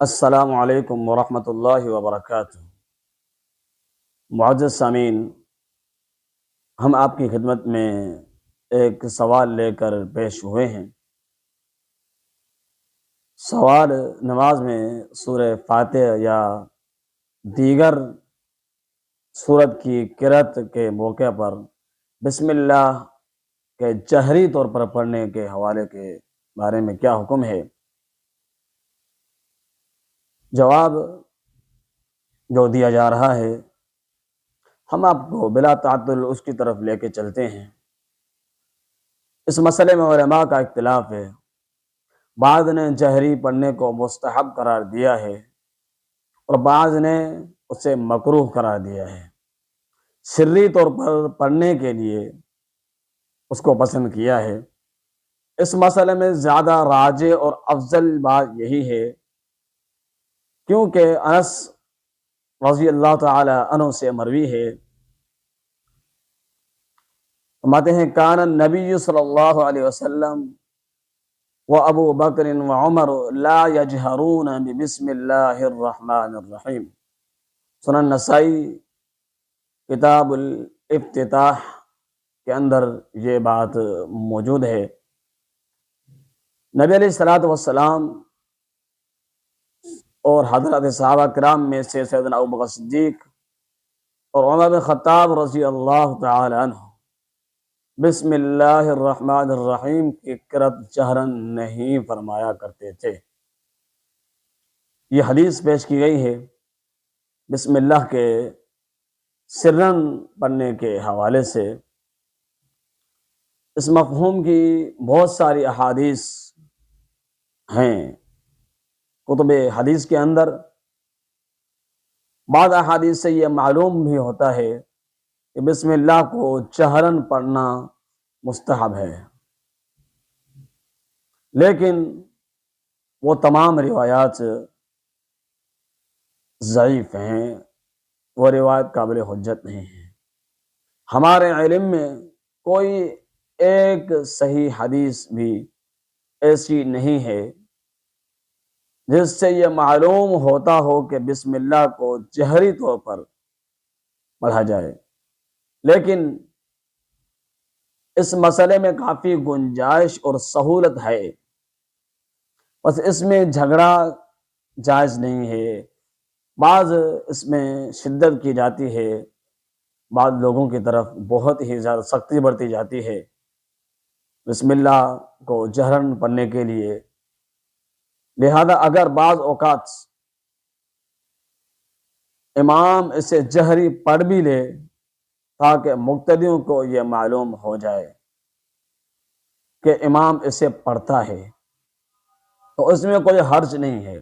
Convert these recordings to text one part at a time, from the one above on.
السلام علیکم ورحمۃ اللہ وبرکاتہ۔ معزز سامعین، ہم آپ کی خدمت میں ایک سوال لے کر پیش ہوئے ہیں۔ سوال نماز میں سورہ فاتحہ یا دیگر سورت کی قرأت کے موقع پر بسم اللہ کے جہری طور پر پڑھنے کے حوالے کے بارے میں کیا حکم ہے؟ جواب جو دیا جا رہا ہے، ہم آپ کو بلا تعطل اس کی طرف لے کے چلتے ہیں۔ اس مسئلے میں علماء کا اختلاف ہے۔ بعض نے جہری پڑھنے کو مستحب قرار دیا ہے اور بعض نے اسے مکروہ قرار دیا ہے۔ سری طور پر پڑھنے کے لیے اس کو پسند کیا ہے۔ اس مسئلے میں زیادہ راجح اور افضل بات یہی ہے، کیونکہ انس رضی اللہ تعالی عنہ سے مروی ہے، فرماتے ہیں کان النبی صلی اللہ علیہ وسلم و ابو بکر و عمر لا یجہرون بسم اللہ الرحمن الرحیم۔ سنن نسائی کتاب الافتتاح کے اندر یہ بات موجود ہے۔ نبی علیہ الصلوۃ والسلام اور حضرت صحابہ کرام میں سے سیدنا ابو بکر صدیق اور عمر بن خطاب رضی اللہ تعالی عنہ بسم اللہ الرحمن الرحیم کی قرأت جہرن نہیں فرمایا کرتے تھے۔ یہ حدیث پیش کی گئی ہے بسم اللہ کے سرن پڑھنے کے حوالے سے۔ اس مفہوم کی بہت ساری احادیث ہیں کتب حدیث کے اندر۔ بعض احادیث سے یہ معلوم بھی ہوتا ہے کہ بسم اللہ کو جہرن پڑھنا مستحب ہے، لیکن وہ تمام روایات ضعیف ہیں، وہ روایت قابل حجت نہیں ہے۔ ہمارے علم میں کوئی ایک صحیح حدیث بھی ایسی نہیں ہے جس سے یہ معلوم ہوتا ہو کہ بسم اللہ کو جہری طور پر پڑھا جائے، لیکن اس مسئلے میں کافی گنجائش اور سہولت ہے، بس اس میں جھگڑا جائز نہیں ہے۔ بعض اس میں شدت کی جاتی ہے، بعض لوگوں کی طرف بہت ہی زیادہ سختی برتی جاتی ہے بسم اللہ کو جہرن پڑھنے کے لیے۔ لہذا اگر بعض اوقات امام اسے جہری پڑھ بھی لے تاکہ مقتدیوں کو یہ معلوم ہو جائے کہ امام اسے پڑھتا ہے، تو اس میں کوئی حرج نہیں ہے،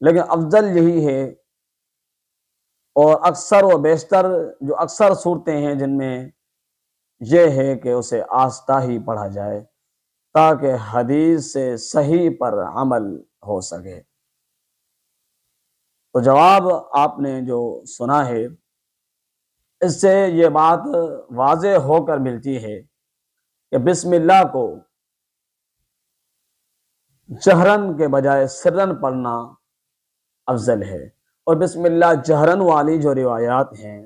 لیکن افضل یہی ہے اور اکثر و بیشتر جو اکثر صورتیں ہیں جن میں یہ ہے کہ اسے آہستہ ہی پڑھا جائے تاکہ حدیث سے صحیح پر عمل ہو سکے۔ تو جواب آپ نے جو سنا ہے، اس سے یہ بات واضح ہو کر ملتی ہے کہ بسم اللہ کو جہرن کے بجائے سرن پڑھنا افضل ہے۔ اور بسم اللہ جہرن والی جو روایات ہیں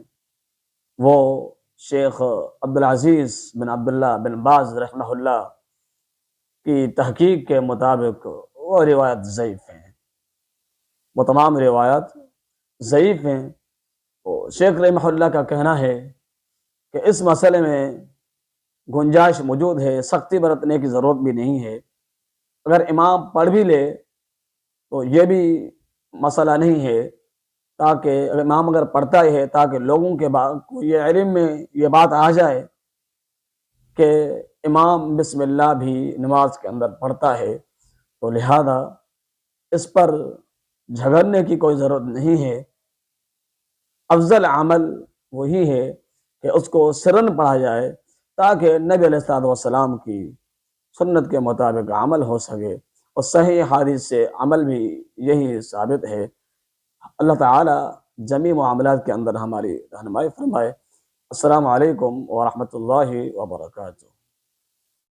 وہ شیخ عبدالعزیز بن عبداللہ بن باز رحمہ اللہ کی تحقیق کے مطابق وہ روایت ضعیف ہیں، وہ تمام روایات ضعیف ہیں۔ شیخ رحمہ اللہ کا کہنا ہے کہ اس مسئلے میں گنجائش موجود ہے، سختی برتنے کی ضرورت بھی نہیں ہے۔ اگر امام پڑھ بھی لے تو یہ بھی مسئلہ نہیں ہے، تاکہ امام اگر پڑھتا ہی ہے تاکہ لوگوں کے کو یہ علم میں یہ بات آ جائے کہ امام بسم اللہ بھی نماز کے اندر پڑھتا ہے، تو لہذا اس پر جھگڑنے کی کوئی ضرورت نہیں ہے۔ افضل عمل وہی ہے کہ اس کو سرن پڑھا جائے تاکہ نبی علیہ الصلوۃ والسلام کی سنت کے مطابق عمل ہو سکے، اور صحیح حدیث سے عمل بھی یہی ثابت ہے۔ اللہ تعالی جمی معاملات کے اندر ہماری رہنمائی فرمائے۔ السلام علیکم ورحمۃ اللہ وبرکاتہ۔